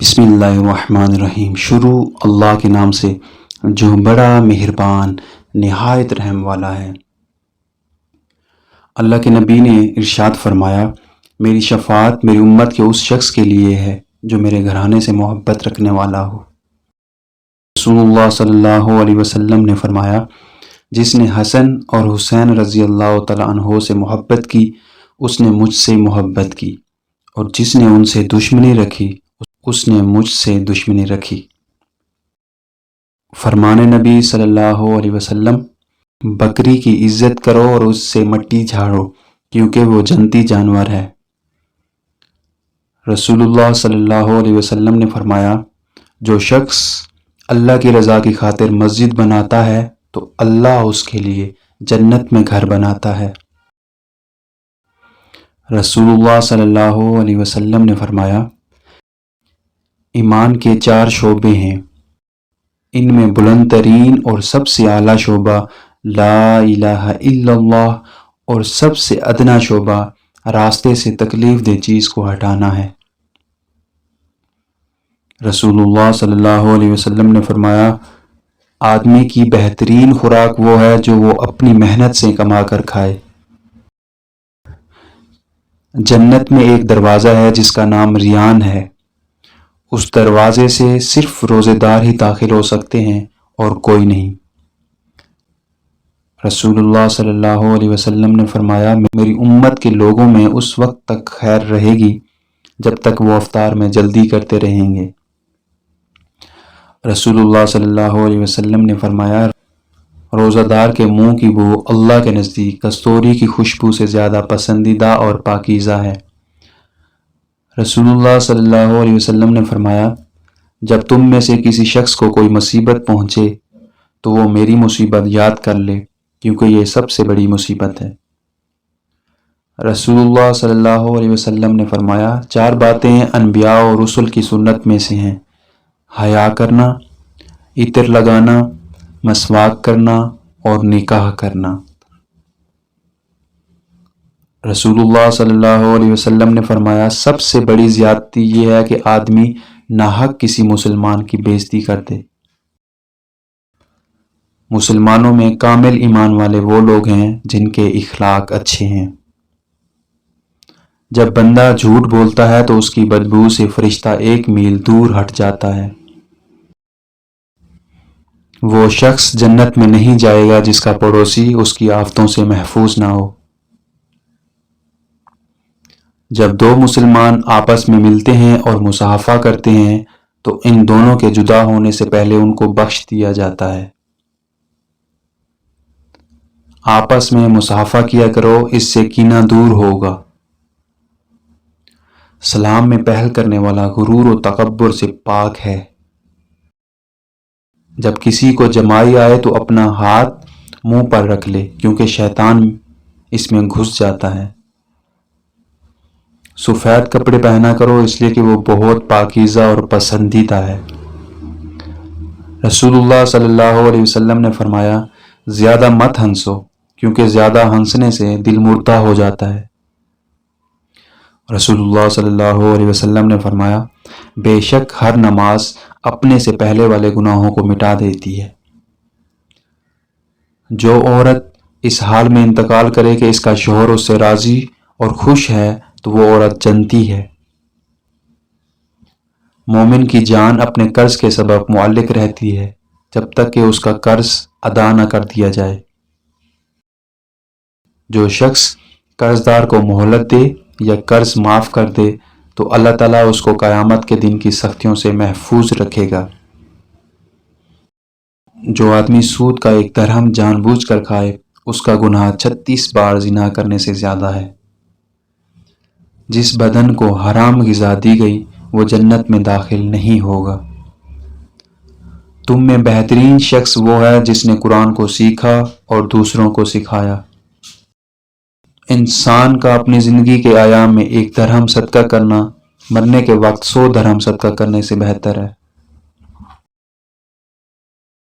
بسم اللہ الرحمن الرحیم۔ شروع اللہ کے نام سے جو بڑا مہربان نہایت رحم والا ہے۔ اللہ کے نبی نے ارشاد فرمایا، میری شفاعت میری امت کے اس شخص کے لیے ہے جو میرے گھرانے سے محبت رکھنے والا ہو۔ رسول اللہ صلی اللہ علیہ وسلم نے فرمایا، جس نے حسن اور حسین رضی اللہ تعالیٰ عنہ سے محبت کی اس نے مجھ سے محبت کی، اور جس نے ان سے دشمنی رکھی اس نے مجھ سے دشمنی رکھی۔ فرمان نبی صلی اللہ علیہ وسلم، بکری کی عزت کرو اور اس سے مٹی جھاڑو کیونکہ وہ جنتی جانور ہے۔ رسول اللہ صلی اللہ علیہ وسلم نے فرمایا، جو شخص اللہ کی رضا کی خاطر مسجد بناتا ہے تو اللہ اس کے لیے جنت میں گھر بناتا ہے۔ رسول اللہ صلی اللہ علیہ وسلم نے فرمایا، ایمان کے 4 شعبے ہیں، ان میں بلند ترین اور سب سے اعلیٰ شعبہ لا الہ الا اللہ اور سب سے ادنا شعبہ راستے سے تکلیف دہ چیز کو ہٹانا ہے۔ رسول اللہ صلی اللہ علیہ وسلم نے فرمایا، آدمی کی بہترین خوراک وہ ہے جو وہ اپنی محنت سے کما کر کھائے۔ جنت میں ایک دروازہ ہے جس کا نام ریان ہے، اس دروازے سے صرف روزے دار ہی داخل ہو سکتے ہیں اور کوئی نہیں۔ رسول اللہ صلی اللہ علیہ وسلم نے فرمایا، میری امت کے لوگوں میں اس وقت تک خیر رہے گی جب تک وہ افطار میں جلدی کرتے رہیں گے۔ رسول اللہ صلی اللہ علیہ وسلم نے فرمایا، روزہ دار کے منہ کی بو اللہ کے نزدیک کستوری کی خوشبو سے زیادہ پسندیدہ اور پاکیزہ ہے۔ رسول اللہ صلی اللہ علیہ وسلم نے فرمایا، جب تم میں سے کسی شخص کو کوئی مصیبت پہنچے تو وہ میری مصیبت یاد کر لے کیونکہ یہ سب سے بڑی مصیبت ہے۔ رسول اللہ صلی اللہ علیہ وسلم نے فرمایا، 4 باتیں انبیاء اور رسل کی سنت میں سے ہیں، حیا کرنا، عطر لگانا، مسواک کرنا اور نکاح کرنا۔ رسول اللہ صلی اللہ علیہ وسلم نے فرمایا، سب سے بڑی زیادتی یہ ہے کہ آدمی ناحق کسی مسلمان کی بے عزتی کر دے۔ مسلمانوں میں کامل ایمان والے وہ لوگ ہیں جن کے اخلاق اچھے ہیں۔ جب بندہ جھوٹ بولتا ہے تو اس کی بدبو سے فرشتہ 1 میل دور ہٹ جاتا ہے۔ وہ شخص جنت میں نہیں جائے گا جس کا پڑوسی اس کی آفتوں سے محفوظ نہ ہو۔ جب 2 مسلمان آپس میں ملتے ہیں اور مصافحہ کرتے ہیں تو ان دونوں کے جدا ہونے سے پہلے ان کو بخش دیا جاتا ہے۔ آپس میں مصافحہ کیا کرو، اس سے کینہ دور ہوگا۔ سلام میں پہل کرنے والا غرور و تکبر سے پاک ہے۔ جب کسی کو جمائی آئے تو اپنا ہاتھ منہ پر رکھ لے کیونکہ شیطان اس میں گھس جاتا ہے۔ سفید کپڑے پہنا کرو اس لیے کہ وہ بہت پاکیزہ اور پسندیدہ ہے۔ رسول اللہ صلی اللہ علیہ وسلم نے فرمایا، زیادہ مت ہنسو کیونکہ زیادہ ہنسنے سے دل مردہ ہو جاتا ہے۔ رسول اللہ صلی اللہ علیہ وسلم نے فرمایا، بے شک ہر نماز اپنے سے پہلے والے گناہوں کو مٹا دیتی ہے۔ جو عورت اس حال میں انتقال کرے کہ اس کا شوہر اس سے راضی اور خوش ہے تو وہ عورت جنتی ہے۔ مومن کی جان اپنے قرض کے سبب معلق رہتی ہے جب تک کہ اس کا قرض ادا نہ کر دیا جائے۔ جو شخص قرض دار کو مہلت دے یا قرض معاف کر دے تو اللہ تعالیٰ اس کو قیامت کے دن کی سختیوں سے محفوظ رکھے گا۔ جو آدمی سود کا 1 درہم جان بوجھ کر کھائے اس کا گناہ 36 بار زنا کرنے سے زیادہ ہے۔ جس بدن کو حرام غذا دی گئی وہ جنت میں داخل نہیں ہوگا۔ تم میں بہترین شخص وہ ہے جس نے قرآن کو سیکھا اور دوسروں کو سکھایا۔ انسان کا اپنی زندگی کے ایام میں 1 درہم صدقہ کرنا مرنے کے وقت 100 درہم صدقہ کرنے سے بہتر ہے۔